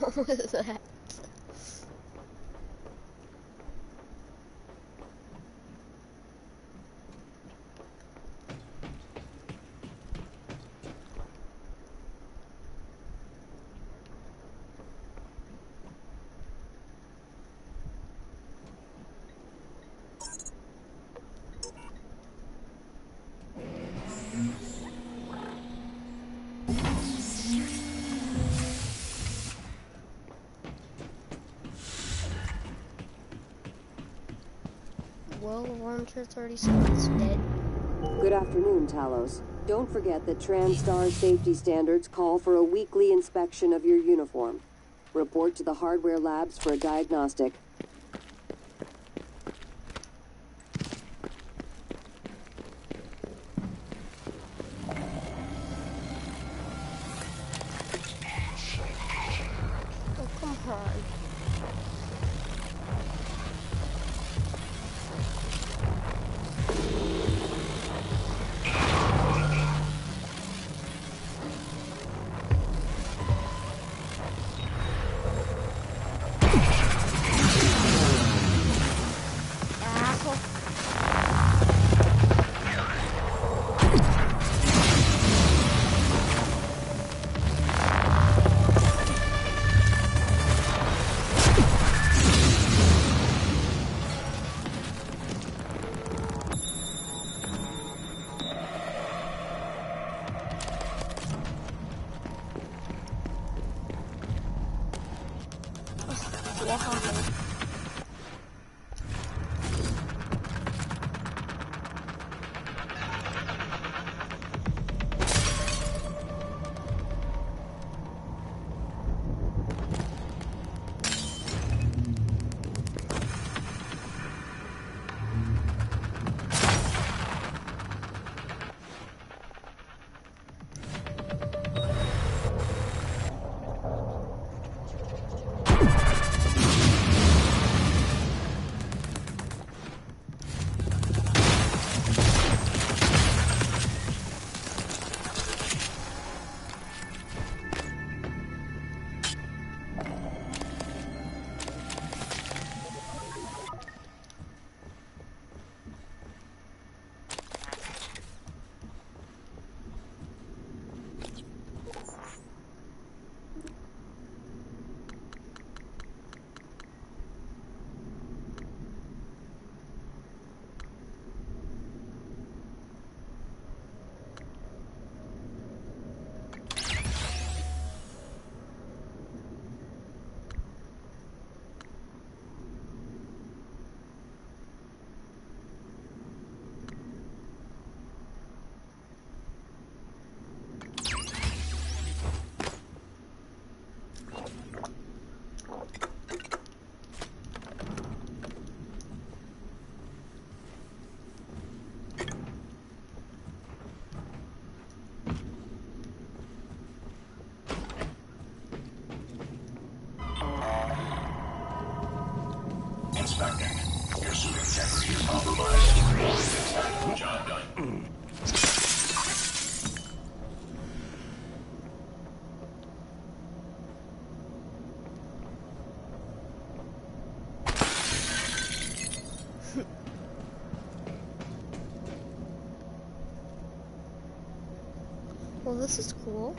What was that? Well, Launcher 37 is dead. Good afternoon, Talos. Don't forget that TranStar's safety standards call for a weekly inspection of your uniform. Report to the hardware labs for a diagnostic. Oh, come on. Your suit integrity is compromised. Job done. Well, this is cool.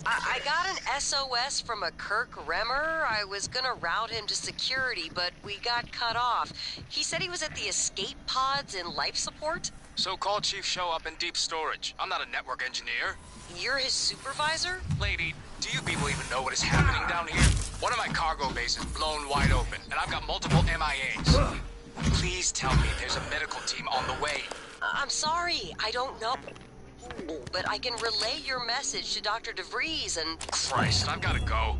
I got an SOS from a Kirk Remmer. I was gonna route him to security, but we got cut off. He said he was at the escape pods in life support. So call Chief Show up in deep storage. I'm not a network engineer. You're his supervisor? Lady, do you people even know what is happening down here? One of my cargo bases blown wide open, and I've got multiple MIAs. Please tell me there's a medical team on the way. I'm sorry, I don't know. But I can relay your message to Dr. DeVries and... Christ, I've gotta go.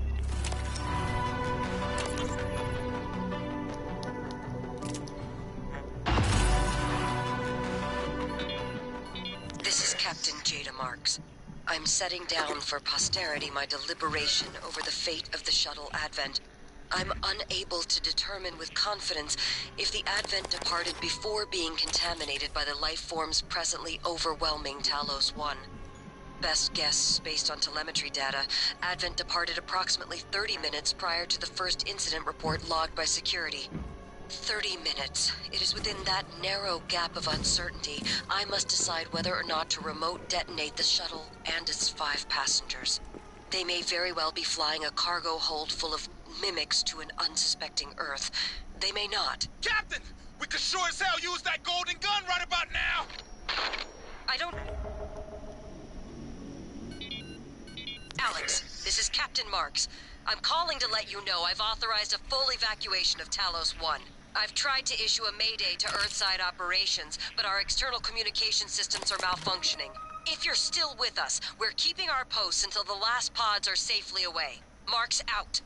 This is Captain Jada Marks. I'm setting down for posterity my deliberation over the fate of the shuttle Advent. I'm unable to determine with confidence if the Advent departed before being contaminated by the life forms presently overwhelming Talos 1. Best guess, based on telemetry data, Advent departed approximately 30 minutes prior to the first incident report logged by security. 30 minutes. It is within that narrow gap of uncertainty I must decide whether or not to remote detonate the shuttle and its 5 passengers. They may very well be flying a cargo hold full of mimics to an unsuspecting Earth. They may not. Captain! We could sure as hell use that golden gun right about now! I don't... Alex, this is Captain Marks. I'm calling to let you know I've authorized a full evacuation of Talos 1. I've tried to issue a mayday to Earthside operations, but our external communication systems are malfunctioning. If you're still with us, we're keeping our posts until the last pods are safely away. Marks out.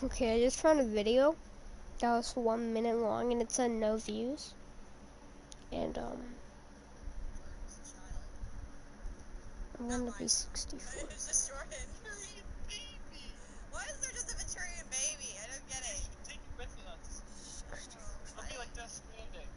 Okay, I just found a video that was 1 minute long and it said no views. And I'm gonna be 64. It's just short Victorian baby. Why is there just a Victorian baby? I don't get it. Take it with us. It'll be like Death Stranding.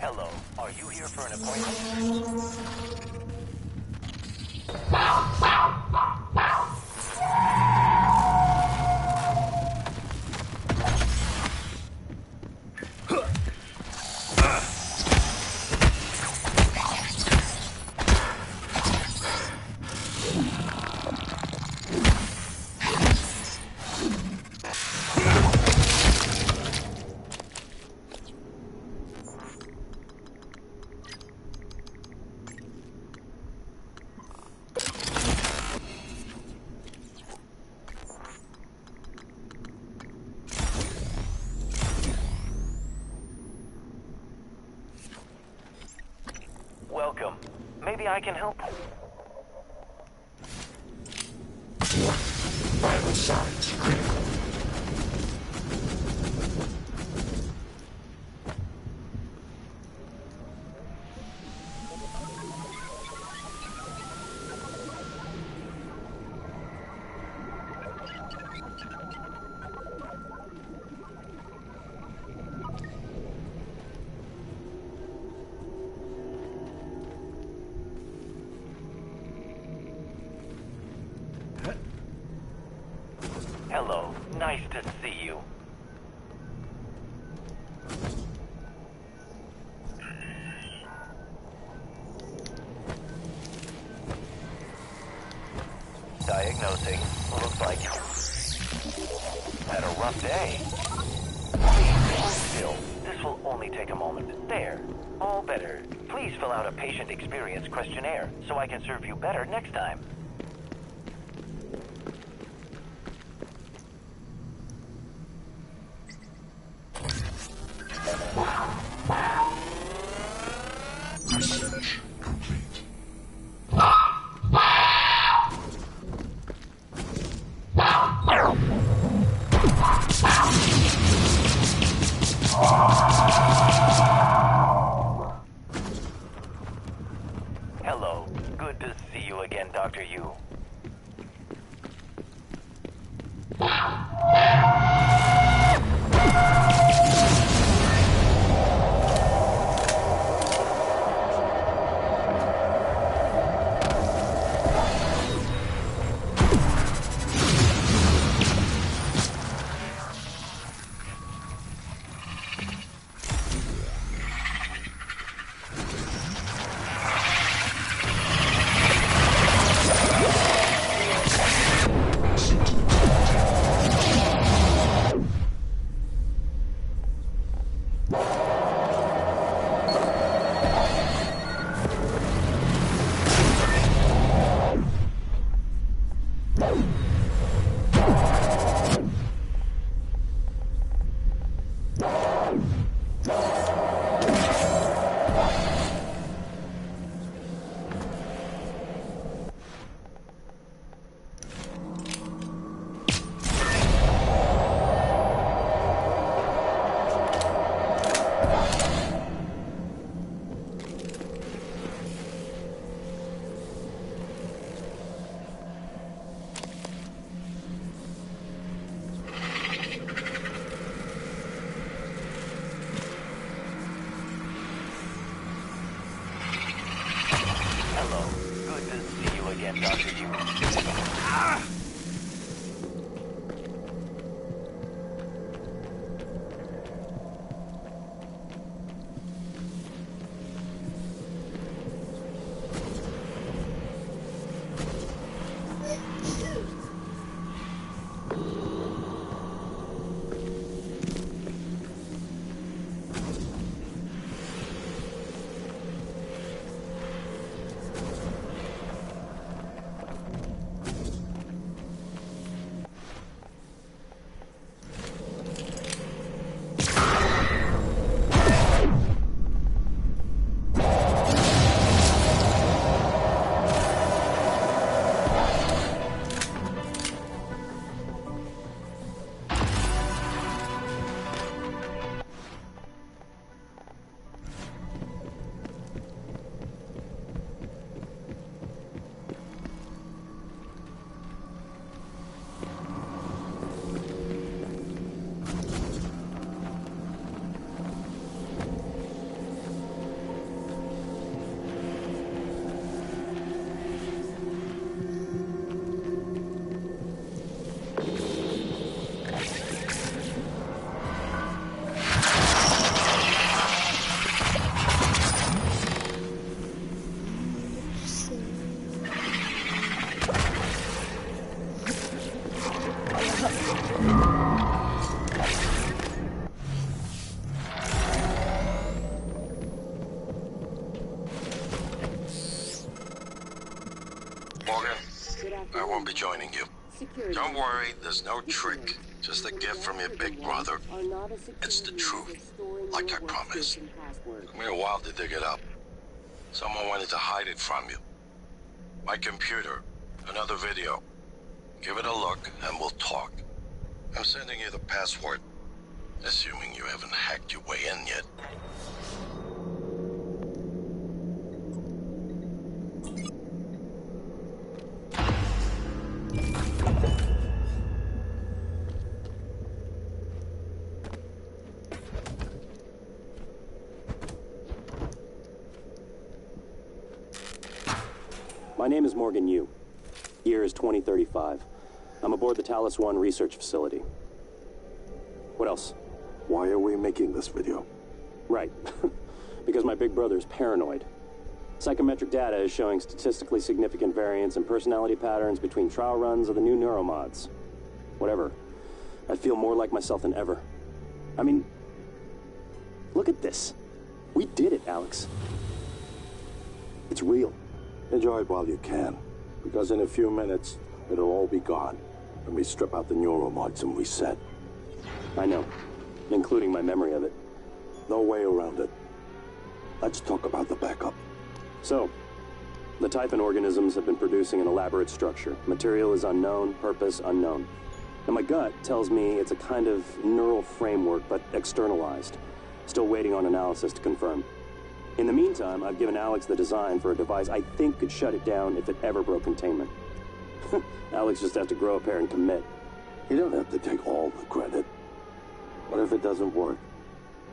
Hello, are you here for an appointment? Welcome. Maybe I can help. Vital signs critical. Hello, nice to see you. Diagnosing. Looks like you had a rough day. Please hold still. This will only take a moment. There. All better. Please fill out a patient experience questionnaire so I can serve you better next time. Research complete. Hello. Good to see you again, Dr. Yu. Morgan, I won't be joining you. Don't worry, there's no trick. Just a gift from your big brother. It's the truth, like I promised. Took me a while to dig it up. Someone wanted to hide it from you. My computer, another video. Give it a look and we'll talk. I'm sending you the password, assuming you haven't hacked your way in yet. My name is Morgan Yu. Year is 2035. I'm aboard the Talos 1 research facility. What else? Why are we making this video? Right. Because my big brother's paranoid. Psychometric data is showing statistically significant variance in personality patterns between trial runs of the new neuromods. Whatever. I feel more like myself than ever. I mean, look at this. We did it, Alex. It's real. Enjoy it while you can, because in a few minutes, it'll all be gone when we strip out the neuromods and reset. I know, including my memory of it. No way around it. Let's talk about the backup. So, the Typhon organisms have been producing an elaborate structure. Material is unknown, purpose unknown. And my gut tells me it's a kind of neural framework, but externalized. Still waiting on analysis to confirm. In the meantime, I've given Alex the design for a device I think could shut it down if it ever broke containment. Alex just has to grow a pair and commit. You don't have to take all the credit. What if it doesn't work?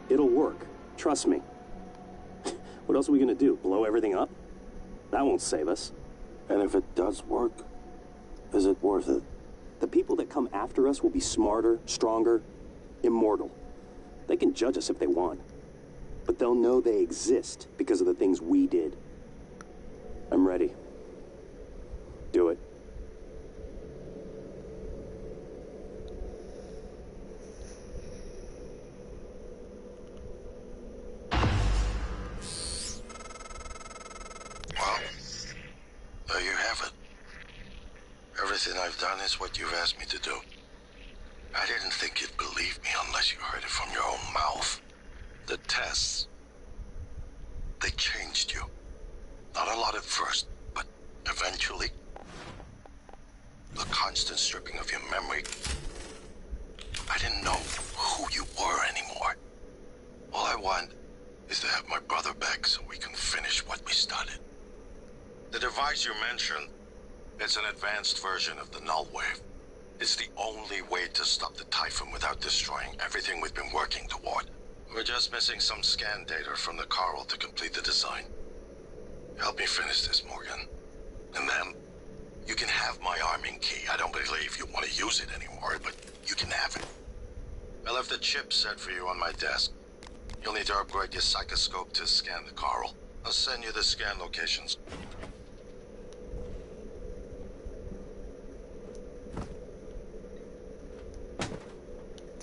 It'll work. Trust me. What else are we gonna do? Blow everything up? That won't save us. And if it does work, is it worth it? The people that come after us will be smarter, stronger, immortal. They can judge us if they want. But they'll know they exist because of the things we did. I'm ready. Do it. Well, there you have it. Everything I've done is what you've asked me to do. I didn't think you'd believe me unless you heard it from your own mouth. first, but eventually, the constant stripping of your memory, I didn't know who you were anymore. All I want is to have my brother back so we can finish what we started. The device you mentioned, it's an advanced version of the null wave. It's the only way to stop the Typhon without destroying everything we've been working toward. We're just missing some scan data from the coral to complete the design. Help me finish this, Morgan. And then, you can have my arming key. I don't believe you want to use it anymore, but you can have it. I left the chip set for you on my desk. You'll need to upgrade your psychoscope to scan the coral. I'll send you the scan locations.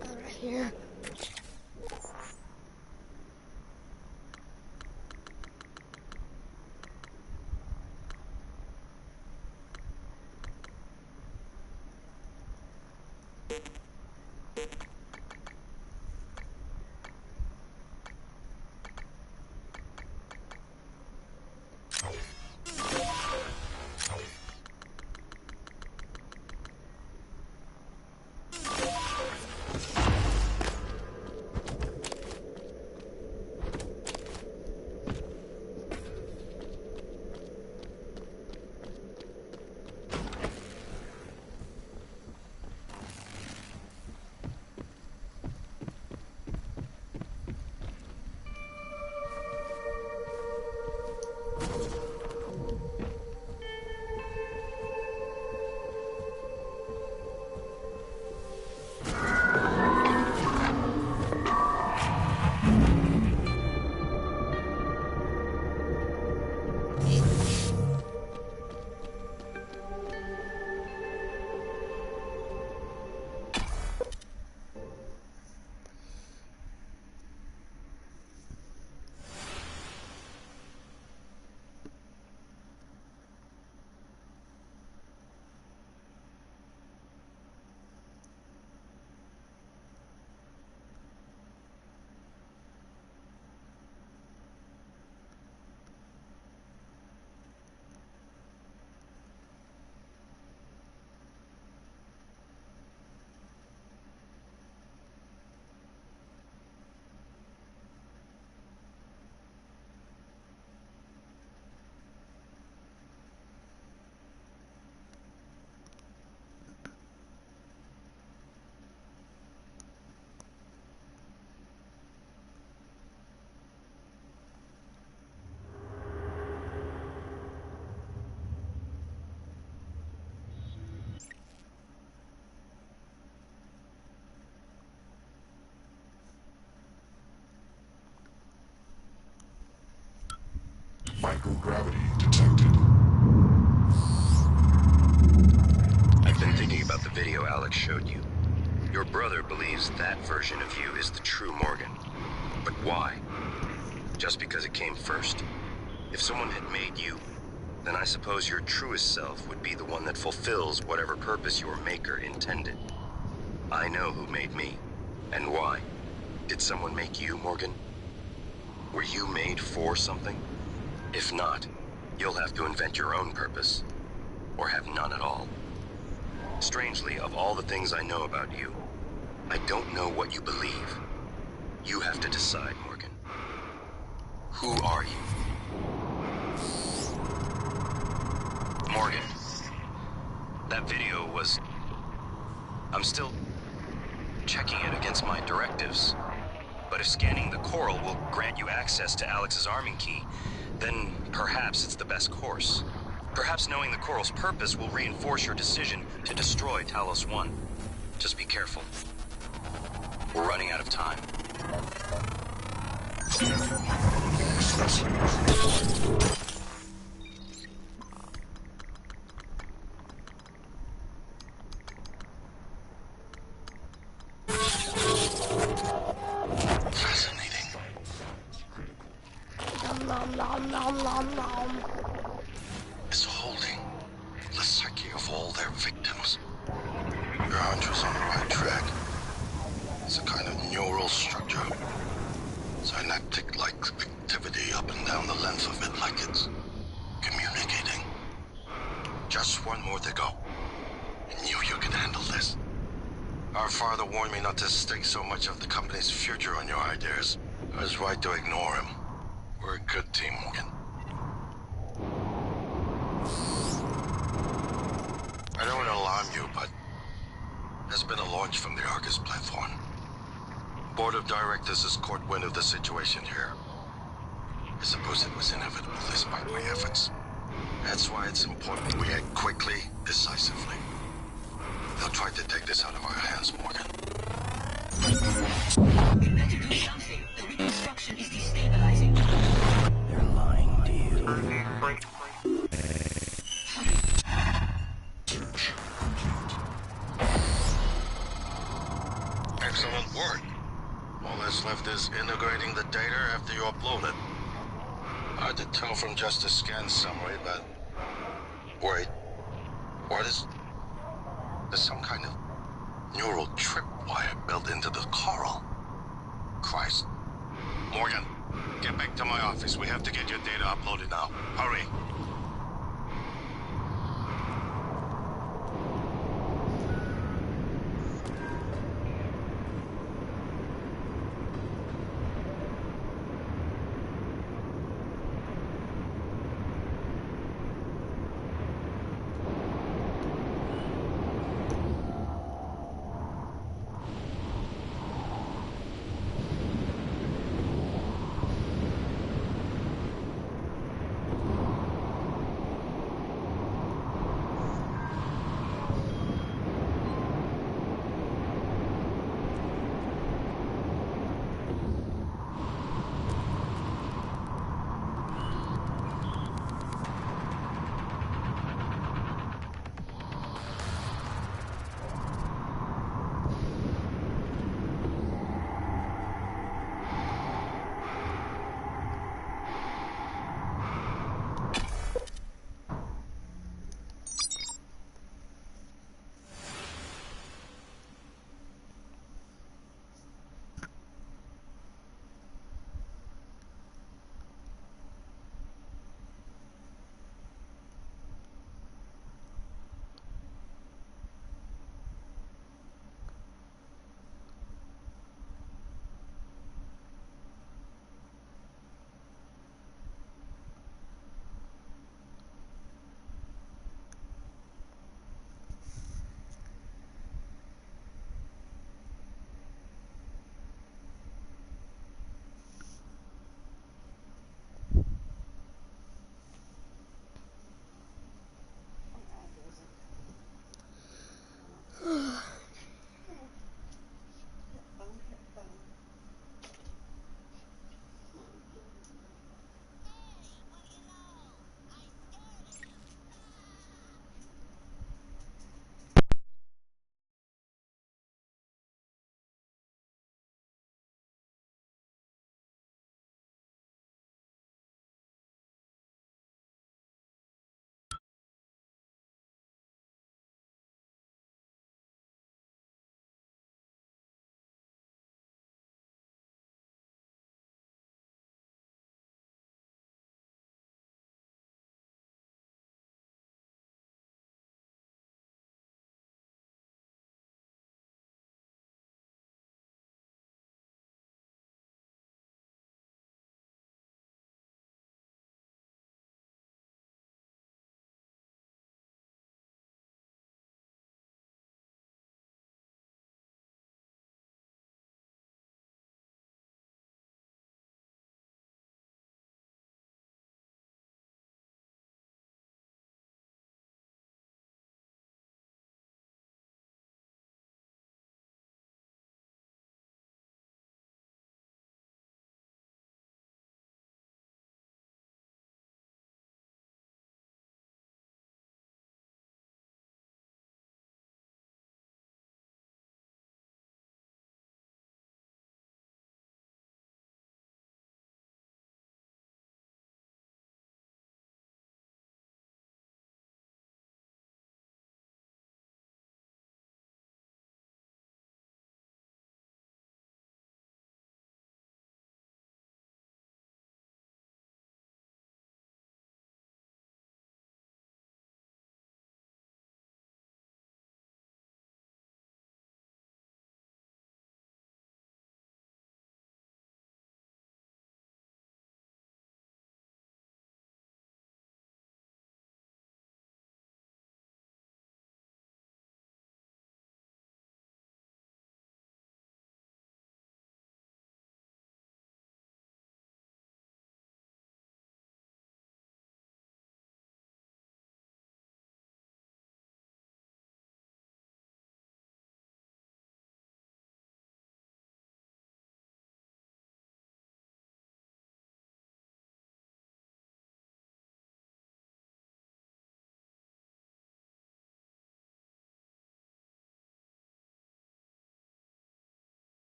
Right here. Microgravity detected. I've been thinking about the video Alex showed you. Your brother believes that version of you is the true Morgan. But why? Just because it came first? If someone had made you, then I suppose your truest self would be the one that fulfills whatever purpose your maker intended. I know who made me, and why. Did someone make you, Morgan? Were you made for something? If not, you'll have to invent your own purpose, or have none at all. Strangely, of all the things I know about you, I don't know what you believe. You have to decide, Morgan. Who are you? Morgan, that video was... I'm still checking it against my directives. But if scanning the coral will grant you access to Alex's arming key, then perhaps it's the best course. Perhaps knowing the coral's purpose will reinforce your decision to destroy Talos 1. Just be careful. We're running out of time. Nom nom nom nom nom. It's holding the psyche of all their victims. Your hunter's on the right track. It's a kind of neural structure. Synaptic-like activity up and down the length of it, like it's communicating. Just one more to go. I knew you could handle this. Our father warned me not to stake so much of the company's future on your ideas. I was right to ignore him. We're a good team, Morgan. I don't want to alarm you, but there's been a launch from the Argus platform. Board of Directors has caught wind of the situation here. I suppose it was inevitable despite my efforts. That's why it's important we act quickly, decisively. They'll try to take this out of our hands, Morgan. You better do something. The reconstruction is destabilizing. They're lying to you. Excellent work. All that's left is integrating the data after you upload it. Hard to tell from just a scan summary, but... Wait. What is... There's some kind of neural tripwire built into the coral. Christ. Morgan, get back to my office. We have to get your data uploaded now. Hurry.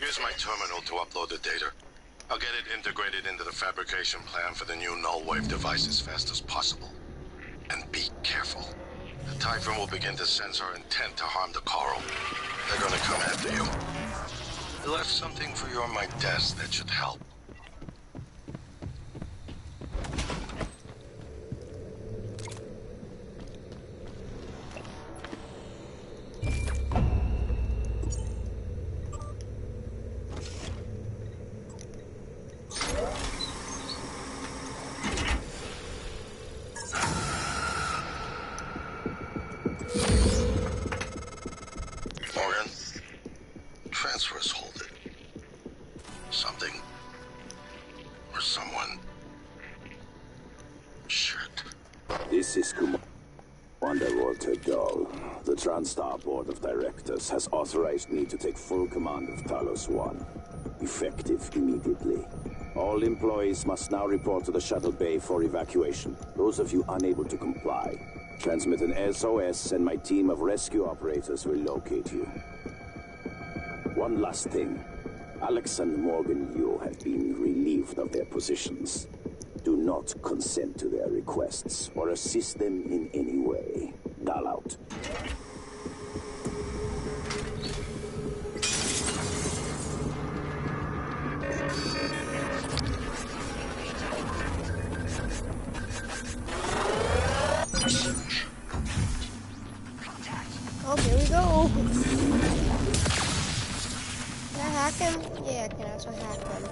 Here's my terminal to upload the data. I'll get it integrated into the fabrication plan for the new null wave device as fast as possible. And be careful. The Typhon will begin to sense our intent to harm the coral. They're gonna come after you. I left something for you on my desk that should help. Morgan, transfers hold it. Something or someone. Shit. This is Commander Walter Dahl. The TranStar Board of Directors has authorized me to take full command of Talos 1. Effective immediately. All employees must now report to the shuttle bay for evacuation. Those of you unable to comply, transmit an SOS and my team of rescue operators will locate you. One last thing. Alex and Morgan Yu have been relieved of their positions. Do not consent to their requests or assist them in any way. Dahl out. Oh, here we go. Can I hack him? Yeah, I can actually hack him.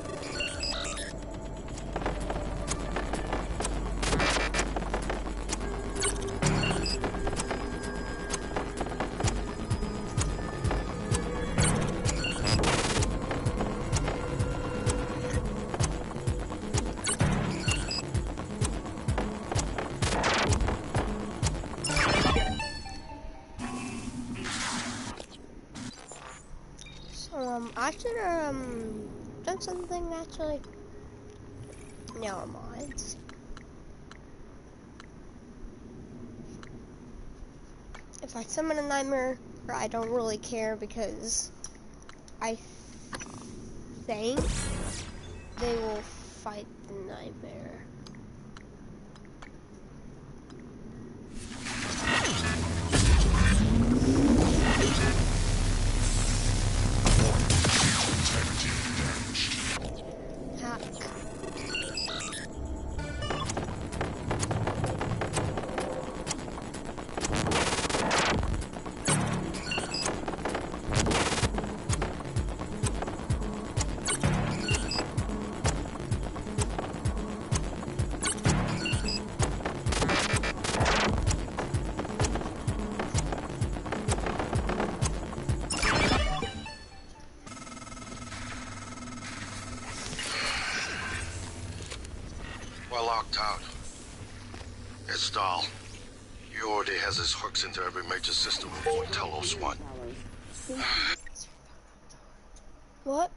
I should have done something actually. Never mind. If I summon a nightmare, I don't really care because I think they will fight the nightmare. We're locked out. It's Dahl. He already has his hooks into every major system before Talos 1. What?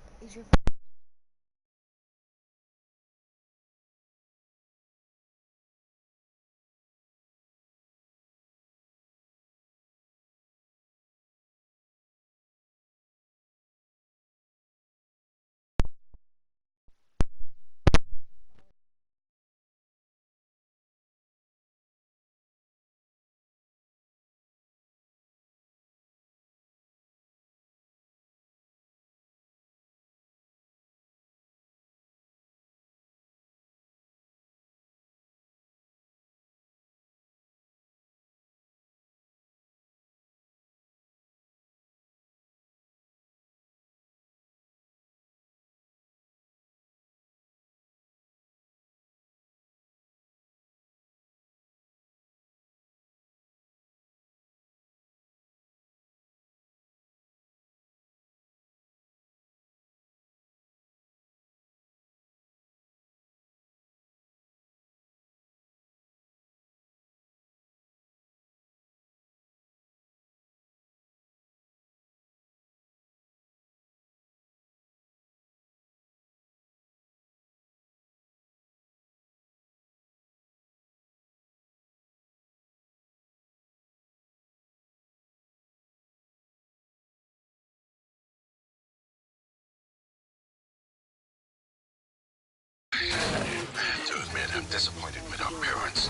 To admit, I'm disappointed with our parents.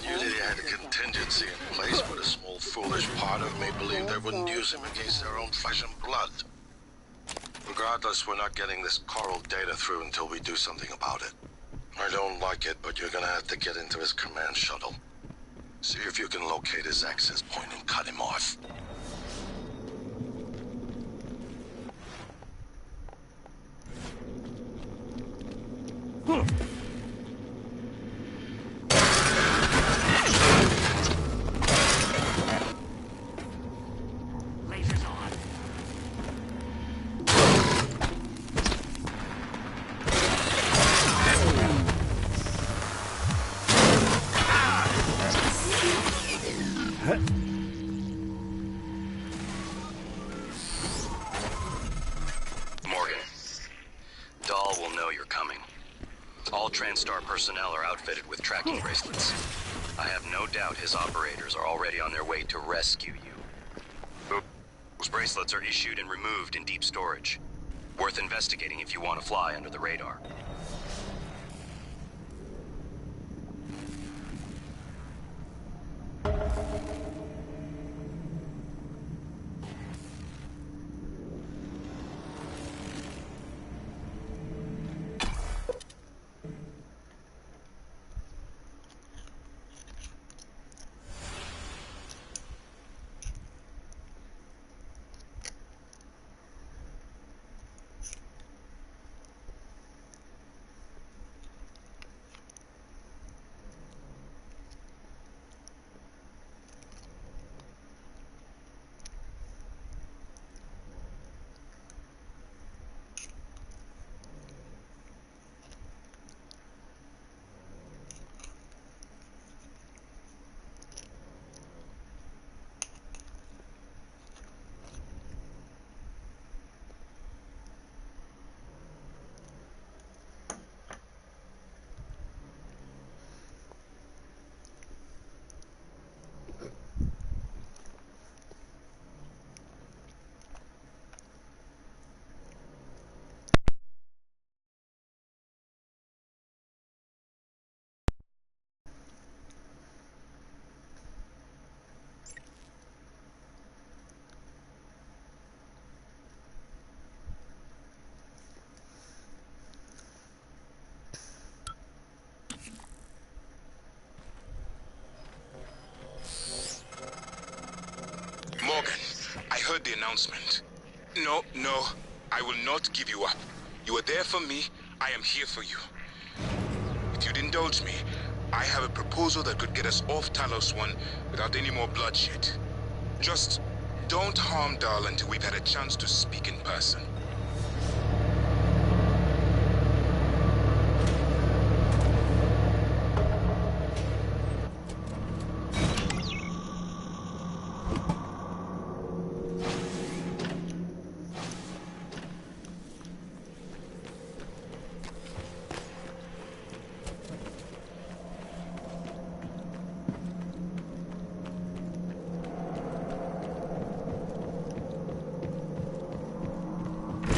Usually they had a contingency in place, but a small foolish part of me believed they wouldn't use him against their own flesh and blood. Regardless, we're not getting this coral data through until we do something about it. I don't like it, but you're gonna have to get into his command shuttle. See if you can locate his access point and cut him off. Morgan, Dahl will know you're coming. All TranStar personnel are outfitted with tracking bracelets. I have no doubt his operators are already on their way to rescue you. Those bracelets are issued and removed in deep storage. Worth investigating if you want to fly under the radar. Morgan, I heard the announcement. No, I will not give you up. You are there for me, I am here for you. If you'd indulge me, I have a proposal that could get us off Talos 1 without any more bloodshed. Just don't harm Dahl until we've had a chance to speak in person.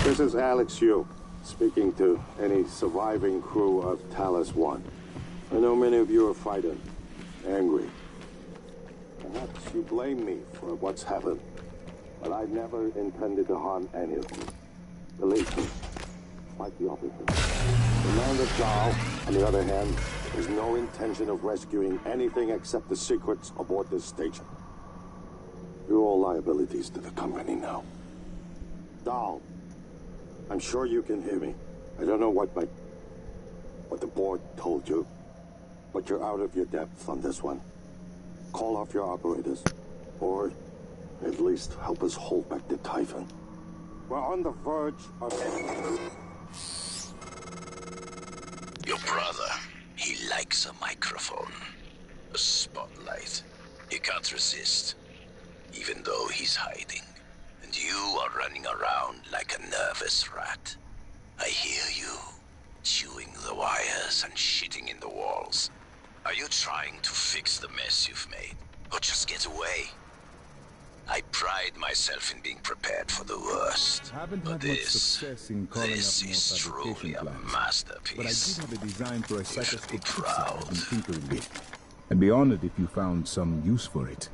This is Alex Yu, speaking to any surviving crew of Talos 1. I know many of you are frightened, angry. Perhaps you blame me for what's happened, but I never intended to harm any of you. Believe me, quite the opposite. Commander Dahl, on the other hand, has no intention of rescuing anything except the secrets aboard this station. You're all liabilities to the company now. Dahl, I'm sure you can hear me. I don't know what the board told you, but you're out of your depth on this one. Call off your operators, or at least help us hold back the Typhon. We're on the verge of... Your brother, he likes a microphone. A spotlight. He can't resist, even though he's hiding. And you are running around like a nervous rat. I hear you, chewing the wires and shitting in the walls. Are you trying to fix the mess you've made, or just get away? I pride myself in being prepared for the worst. Haven't But had much success in calling up this more is fabrication truly a plans. masterpiece. But I did have a design for a cytoscope be chipset proud. I've been tinkering with. I'd be honored if you found some use for it.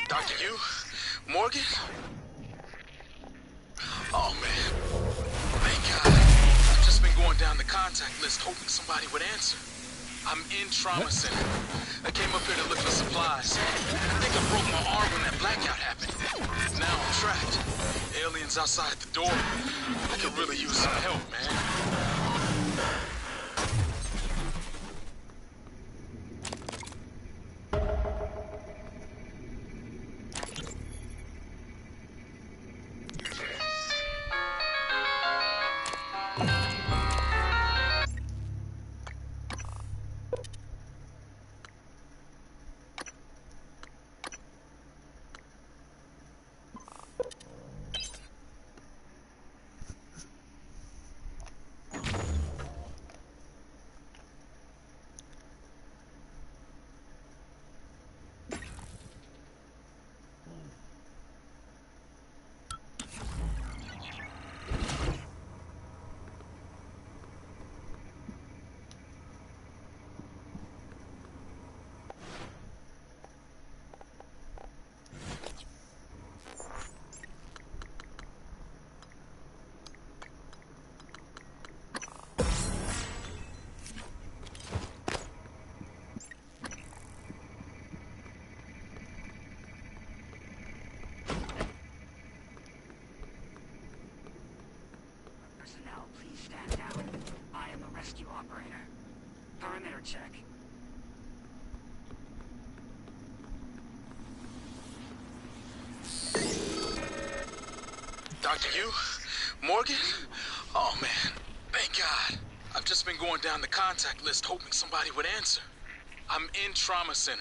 Dr. Yu? Morgan? Oh, man. Thank God. I've just been going down the contact list hoping somebody would answer. I'm in trauma center. I came up here to look for supplies. I think I broke my arm when that blackout happened. Now I'm trapped. Aliens outside the door. I could really use some help, man. Perimeter check. Dr. Yu? Morgan? Oh, man. Thank God. I've just been going down the contact list hoping somebody would answer. I'm in trauma center.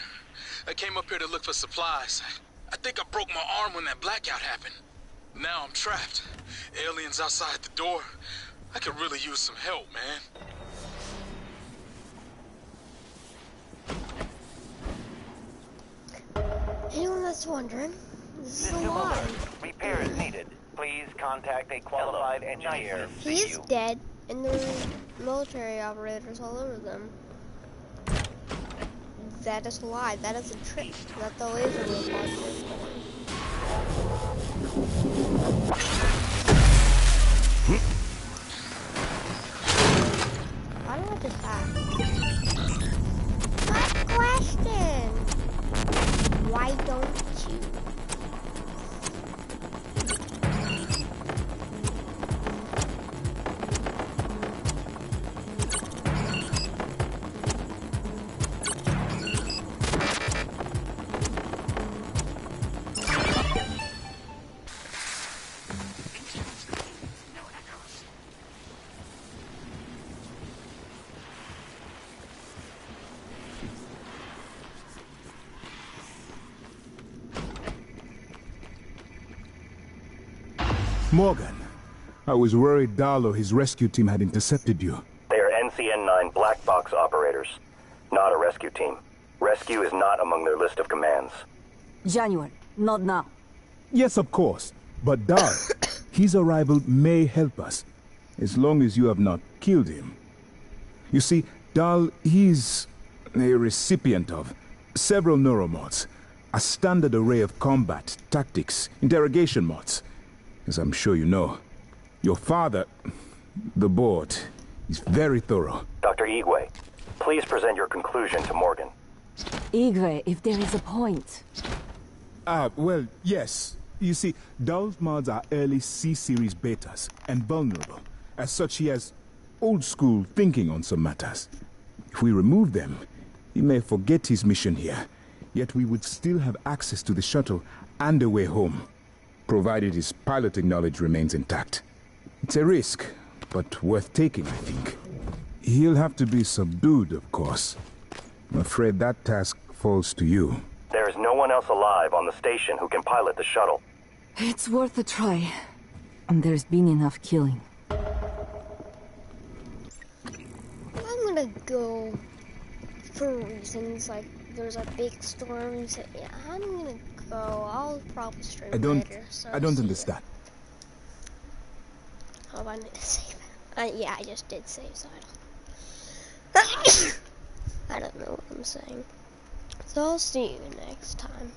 I came up here to look for supplies. I think I broke my arm when that blackout happened. Now I'm trapped. Aliens outside the door. I could really use some help, man. Anyone that's wondering, this is a lie. Repair is needed. Please contact a qualified engineer. He is dead, and there's military operators all over them. That is a lie. That is a trick that the laser was watching. Why do I just have? What question? Why don't you? Morgan, I was worried Dahl or his rescue team had intercepted you. They are NCN-9 black box operators, not a rescue team. Rescue is not among their list of commands. January, not now. Yes, of course. But Dahl, his arrival may help us, as long as you have not killed him. You see, Dahl, he's a recipient of several neuromods, a standard array of combat, tactics, interrogation mods. As I'm sure you know, your father, the board, is very thorough. Dr. Igwe, please present your conclusion to Morgan. Igwe, if there is a point. Well, yes. You see, Dahl's mods are early C-series betas and vulnerable. As such, he has old-school thinking on some matters. If we remove them, he may forget his mission here. Yet we would still have access to the shuttle and a way home, provided his piloting knowledge remains intact. It's a risk, but worth taking, I think. He'll have to be subdued, of course. I'm afraid that task falls to you. There is no one else alive on the station who can pilot the shuttle. It's worth a try. And there's been enough killing. I'm gonna go for reasons like there's a big storm. So yeah, I'm gonna go. I'll probably stream later. So I don't understand. Oh, I need to save it. Yeah, I just did save, so I don't know what I'm saying. So I'll see you next time.